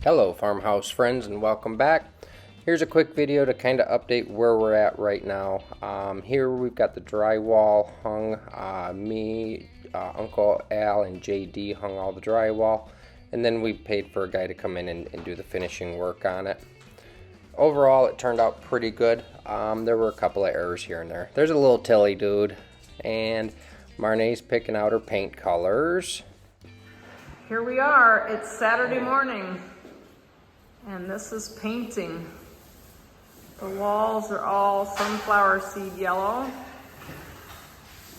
Hello farmhouse friends and welcome back. Here's a quick video to kind of update where we're at right now. Here we've got the drywall hung. Uncle Al and JD hung all the drywall, and then we paid for a guy to come in and do the finishing work on it. Overall it turned out pretty good. There were a couple of errors here and there. There's a little Tilly dude, and Marnie's picking out her paint colors. Here we are, it's Saturday morning, and this is painting. The walls are all sunflower seed yellow,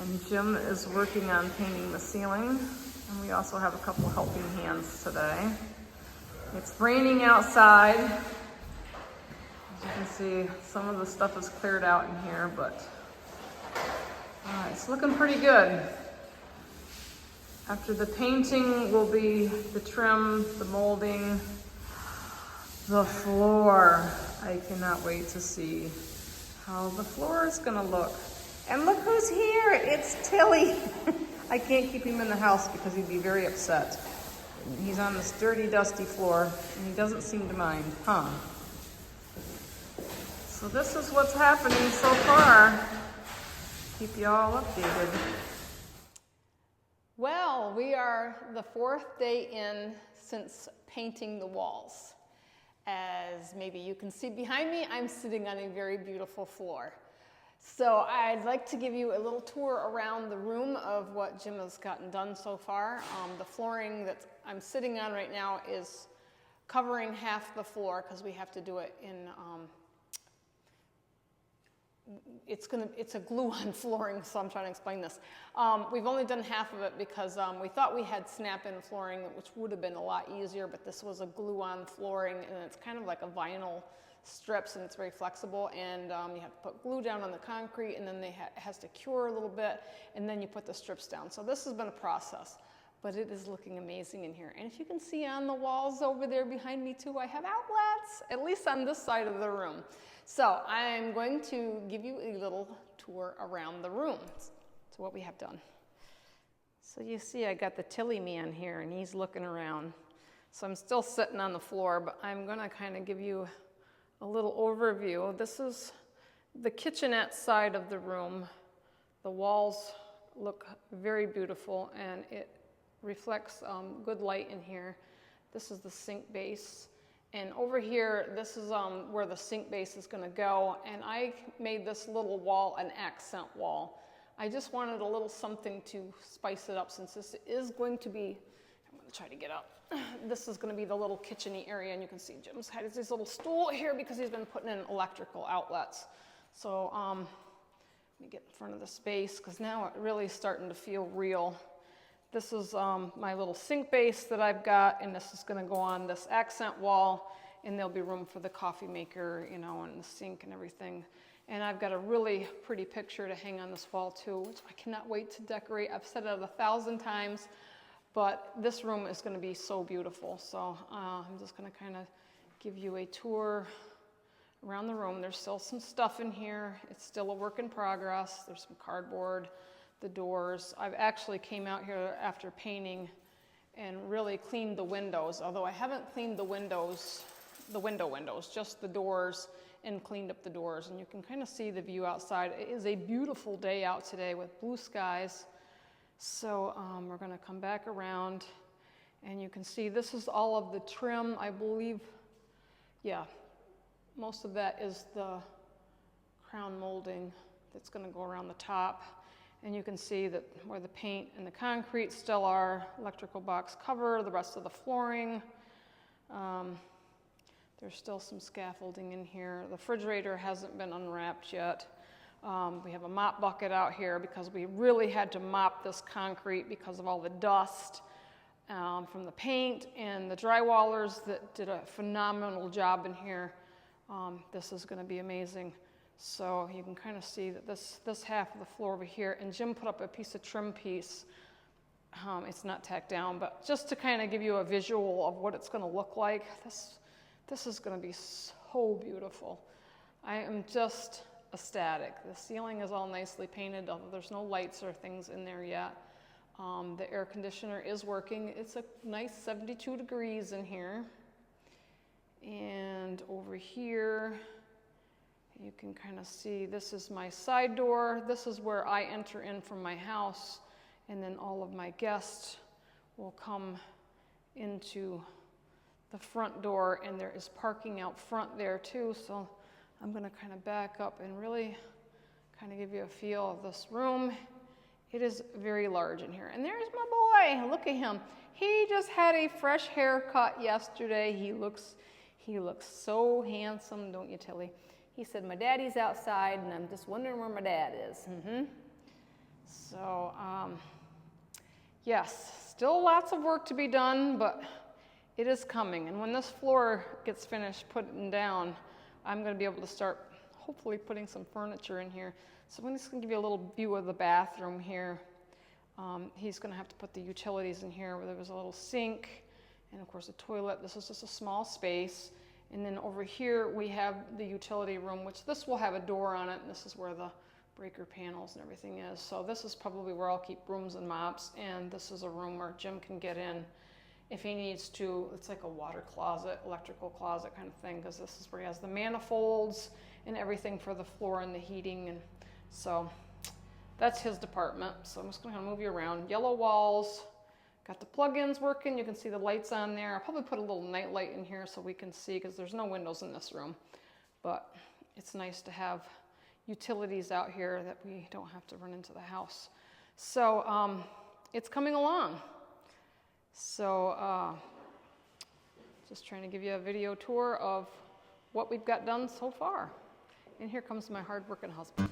and Jim is working on painting the ceiling, and we also have a couple helping hands today. It's raining outside. As you can see, some of the stuff is cleared out in here, but it's looking pretty good. After the painting will be the trim, the molding, the floor. I cannot wait to see how the floor is gonna look. And look who's here, it's Tilly. I can't keep him in the house because he'd be very upset. He's on this dirty, dusty floor, and he doesn't seem to mind, huh? So this is what's happening so far. Keep you all updated. Well, we are the fourth day in since painting the walls. As maybe you can see behind me, I'm sitting on a very beautiful floor. So I'd like to give you a little tour around the room of what Jim has gotten done so far. The flooring that I'm sitting on right now is covering half the floor because we have to do it in it's a glue-on flooring, so I'm trying to explain this. We've only done half of it because we thought we had snap-in flooring, which would have been a lot easier, but this was a glue-on flooring, and it's kind of like a vinyl strips, and it's very flexible, and you have to put glue down on the concrete, and then it has to cure a little bit, and then you put the strips down. So this has been a process, but it is looking amazing in here. And if you can see on the walls over there behind me too, I have outlets, at least on this side of the room. So I'm going to give you a little tour around the room to what we have done. So you see I got the Tilly man here, and he's looking around. So I'm still sitting on the floor, but I'm going to kind of give you a little overview. This is the kitchenette side of the room. The walls look very beautiful, and it reflects good light in here. This is the sink base. And over here, this is where the sink base is going to go. And I made this little wall an accent wall. I just wanted a little something to spice it up, since this is going to be, I'm going to try to get up. This is going to be the little kitchen-y area, and you can see Jim's had his little stool here because he's been putting in electrical outlets. So let me get in front of the space, because now it really is starting to feel real. This is my little sink base that I've got, and this is going to go on this accent wall, and there'll be room for the coffee maker, you know, and the sink and everything. And I've got a really pretty picture to hang on this wall too, which I cannot wait to decorate. I've said it 1,000 times, but this room is going to be so beautiful. So I'm just going to kind of give you a tour around the room. There's still some stuff in here. It's still a work in progress. There's some cardboard. The doors. I've actually came out here after painting and really cleaned the windows, although I haven't cleaned the windows, just the doors, and cleaned up the doors. And you can kind of see the view outside. It is a beautiful day out today with blue skies. So we're going to come back around, and you can see this is all of the trim, I believe. Yeah, most of that is the crown molding that's going to go around the top. And you can see that where the paint and the concrete still are, electrical box cover, the rest of the flooring. There's still some scaffolding in here. The refrigerator hasn't been unwrapped yet. We have a mop bucket out here because we really had to mop this concrete because of all the dust from the paint, and the drywallers that did a phenomenal job in here. This is going to be amazing. So you can kind of see that this half of the floor over here, and Jim put up a piece of trim piece. It's not tacked down, but just to kind of give you a visual of what it's going to look like. This is going to be so beautiful. I am just ecstatic. The ceiling is all nicely painted, although there's no lights or things in there yet. The air conditioner is working. It's a nice 72 degrees in here. And over here, you can kind of see this is my side door. This is where I enter in from my house, and then all of my guests will come into the front door, and there is parking out front there too. So I'm going to kind of back up and really kind of give you a feel of this room. It is very large in here. And there's my boy. Look at him. He just had a fresh haircut yesterday. He looks so handsome, don't you, Tilly? He said, my daddy's outside, and I'm just wondering where my dad is. So, yes, still lots of work to be done, but it is coming. And when this floor gets finished putting down, I'm going to be able to start hopefully putting some furniture in here. So I'm just going to give you a little view of the bathroom here. He's going to have to put the utilities in here where there was a little sink and, of course, a toilet. This is just a small space. And then over here we have the utility room, which this will have a door on it, and this is where the breaker panels and everything is. So this is probably where I'll keep brooms and mops, and this is a room where Jim can get in if he needs to. It's like a water closet, electrical closet kind of thing, because this is where he has the manifolds and everything for the floor and the heating. And so that's his department. So I'm just going to move you around. Yellow walls. Got the plug-ins working. You can see the lights on there. I'll probably put a little night light in here so we can see, because there's no windows in this room. But it's nice to have utilities out here that we don't have to run into the house. So it's coming along. So just trying to give you a video tour of what we've got done so far. And here comes my hard-working husband.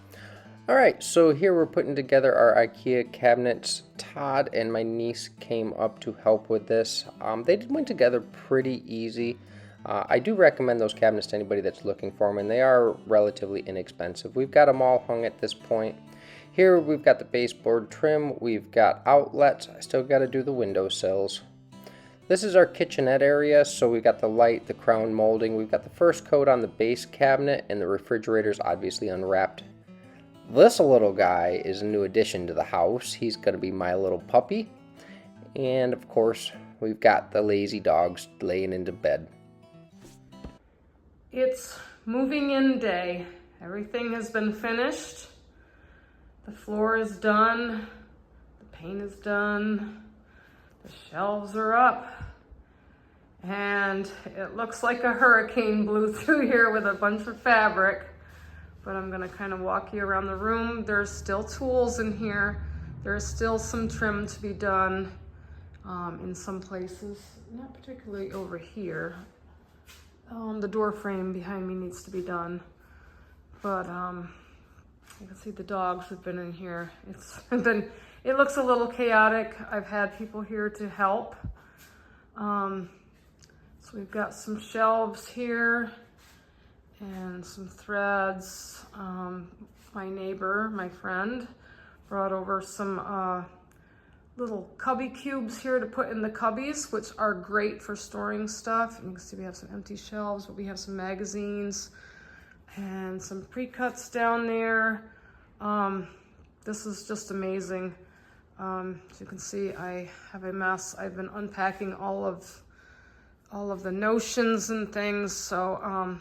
All right, so here we're putting together our IKEA cabinets. Todd and my niece came up to help with this. They went together pretty easy. I do recommend those cabinets to anybody that's looking for them, and they are relatively inexpensive. We've got them all hung at this point. Here we've got the baseboard trim, we've got outlets. I still got to do the windowsills. This is our kitchenette area, so we've got the light, the crown molding. We've got the first coat on the base cabinet, and the refrigerator's obviously unwrapped. This little guy is a new addition to the house. He's going to be my little puppy. And of course, we've got the lazy dogs laying into bed. It's moving in day. Everything has been finished. The floor is done. The paint is done. The shelves are up. And it looks like a hurricane blew through here with a bunch of fabric. But I'm gonna kind of walk you around the room. There's still tools in here. There's still some trim to be done in some places, not particularly over here. The door frame behind me needs to be done. But you can see the dogs have been in here. It looks a little chaotic. I've had people here to help. So we've got some shelves here and some threads. My neighbor, my friend, brought over some little cubby cubes here to put in the cubbies, which are great for storing stuff. And you can see we have some empty shelves, but we have some magazines and some pre-cuts down there. This is just amazing. As you can see, I have a mess. I've been unpacking all of the notions and things. So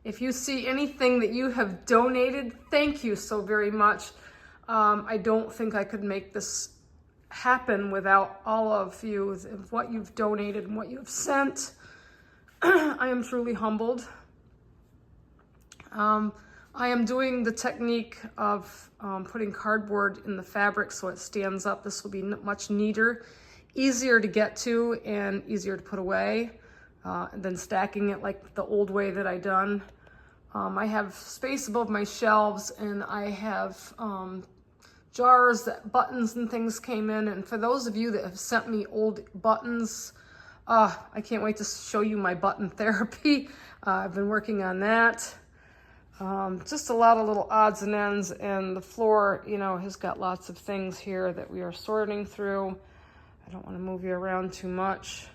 if you see anything that you have donated, thank you so very much. I don't think I could make this happen without all of you, what you've donated and what you have sent. I am truly humbled. I am doing the technique of putting cardboard in the fabric so it stands up. This will be much neater, easier to get to, and easier to put away than stacking it like the old way that I done. I have space above my shelves, and I have jars that buttons and things came in. And for those of you that have sent me old buttons, I can't wait to show you my button therapy. I've been working on that. Just a lot of little odds and ends, and the floor, you know, has got lots of things here that we are sorting through. I don't want to move you around too much,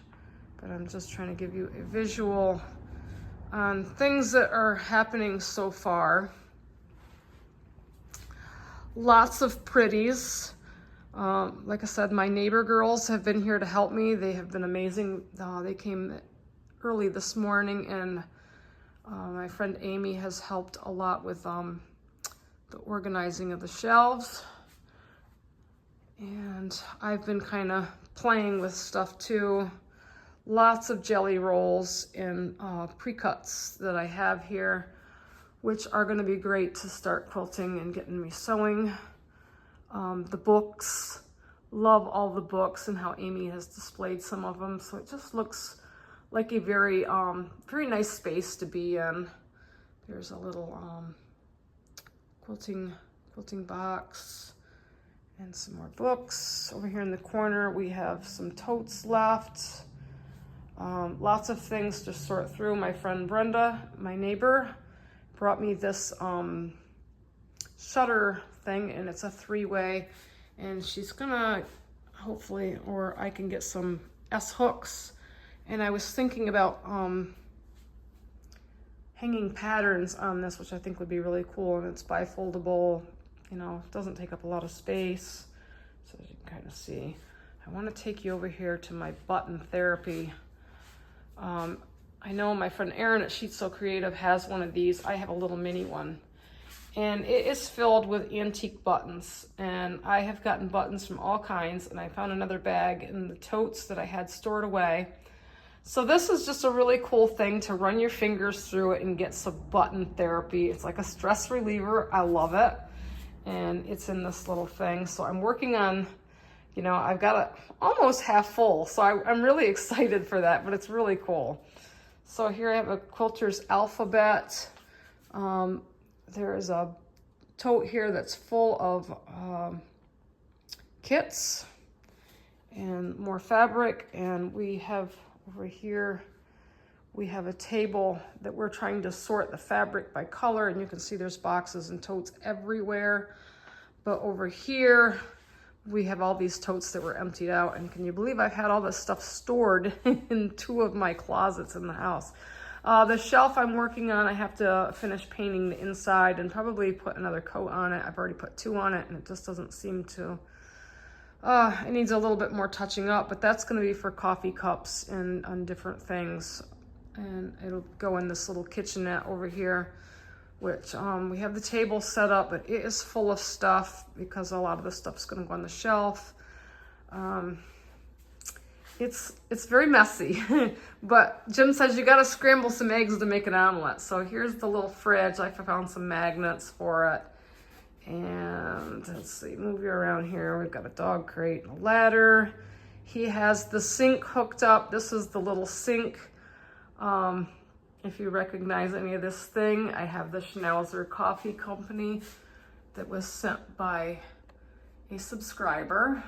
but I'm just trying to give you a visual on things that are happening so far. Lots of pretties. Like I said, my neighbor girls have been here to help me. They have been amazing. They came early this morning, and my friend Amy has helped a lot with the organizing of the shelves. And I've been kind of playing with stuff too. Lots of jelly rolls and pre-cuts that I have here, which are going to be great to start quilting and getting me sewing. The books, love all the books and how Amy has displayed some of them. So it just looks like a very, very nice space to be in. There's a little quilting box and some more books. Over here in the corner, we have some totes left. Lots of things to sort through. My friend Brenda, my neighbor, brought me this shutter thing, and it's a 3-way, and she's gonna hopefully, or I can get some S hooks. And I was thinking about hanging patterns on this, which I think would be really cool, and it's bifoldable, you know, doesn't take up a lot of space. So as you can kind of see, I want to take you over here to my button therapy. I know my friend Erin at Sheets So Creative has one of these. I have a little mini one, and it is filled with antique buttons, and I have gotten buttons from all kinds, and I found another bag in the totes that I had stored away. So this is just a really cool thing to run your fingers through it and get some button therapy. It's like a stress reliever. I love it. And it's in this little thing. So I'm working on, you know, I've got it almost half full. So I'm really excited for that, but it's really cool. So here I have a Quilter's Alphabet. There is a tote here that's full of kits and more fabric. And we have over here, we have a table that we're trying to sort the fabric by color, and you can see there's boxes and totes everywhere. But over here, we have all these totes that were emptied out, and can you believe I've had all this stuff stored in 2 of my closets in the house. The shelf I'm working on, I have to finish painting the inside and probably put another coat on it. I've already put 2 on it, and it just doesn't seem to, it needs a little bit more touching up, but that's going to be for coffee cups and on different things. And it'll go in this little kitchenette over here, which we have the table set up, but it is full of stuff because a lot of the stuff's going to go on the shelf. It's very messy, but Jim says you got to scramble some eggs to make an omelet. So here's the little fridge. I found some magnets for it. And let's see, move you around here. We've got a dog crate and a ladder. He has the sink hooked up. This is the little sink. If you recognize any of this thing, I have the Schnauzer Coffee Company that was sent by a subscriber.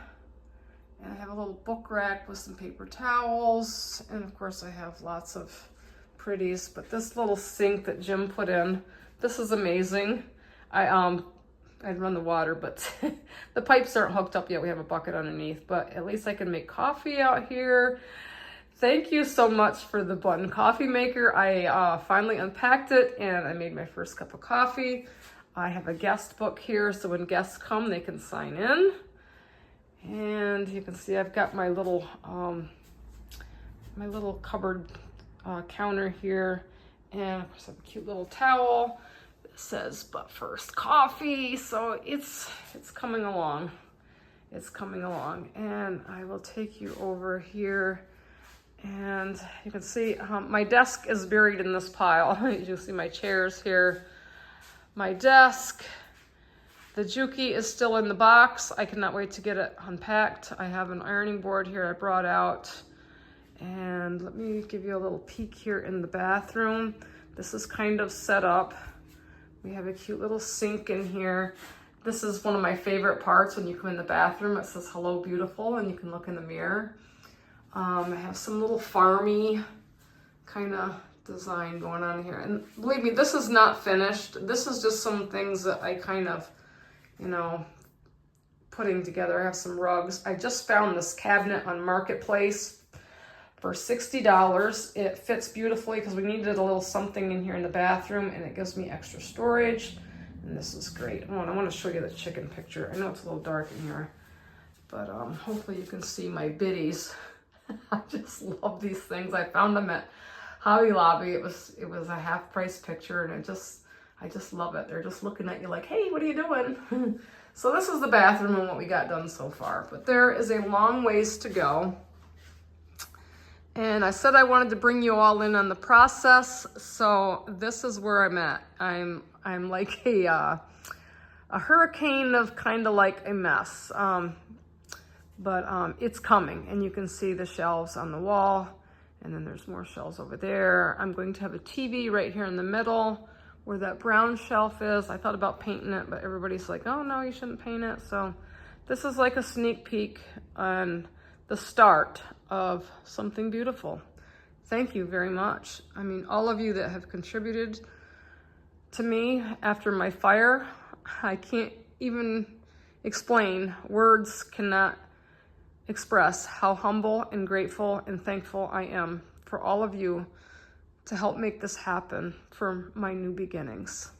And I have a little book rack with some paper towels. And of course I have lots of pretties, but this little sink that Jim put in, this is amazing. I'd run the water, but the pipes aren't hooked up yet. We have a bucket underneath, but at least I can make coffee out here. Thank you so much for the button coffee maker. I finally unpacked it and I made my first cup of coffee. I have a guest book here, so when guests come, they can sign in. And you can see I've got my little cupboard counter here, and of course I have a cute little towel. Says but first coffee, so it's coming along. It's coming along. And I will take you over here, and you can see my desk is buried in this pile. You'll see my chairs here, my desk. The Juki is still in the box. I cannot wait to get it unpacked. I have an ironing board here I brought out, and let me give you a little peek here in the bathroom. This is kind of set up. We have a cute little sink in here. This is one of my favorite parts when you come in the bathroom. It says, "Hello, beautiful," and you can look in the mirror. I have some little farmy kind of design going on here. And believe me, this is not finished. This is just some things that I kind of, you know, putting together. I have some rugs. I just found this cabinet on Marketplace for $60. It fits beautifully because we needed a little something in here in the bathroom, and it gives me extra storage, and this is great. Oh, and I want to show you the chicken picture. I know it's a little dark in here, but hopefully you can see my biddies. I just love these things. I found them at Hobby Lobby. It was a half price picture, and I just love it. They're just looking at you like, hey, what are you doing? So this is the bathroom and what we got done so far, but there is a long ways to go. And I said I wanted to bring you all in on the process, so this is where I'm at. I'm like a hurricane of kind of like a mess, but it's coming, and you can see the shelves on the wall, and then there's more shelves over there. I'm going to have a TV right here in the middle where that brown shelf is. I thought about painting it, but everybody's like, oh no, you shouldn't paint it. So this is like a sneak peek on the start of something beautiful. Thank you very much. I mean, all of you that have contributed to me after my fire, I can't even explain. Words cannot express how humble and grateful and thankful I am for all of you to help make this happen for my new beginnings.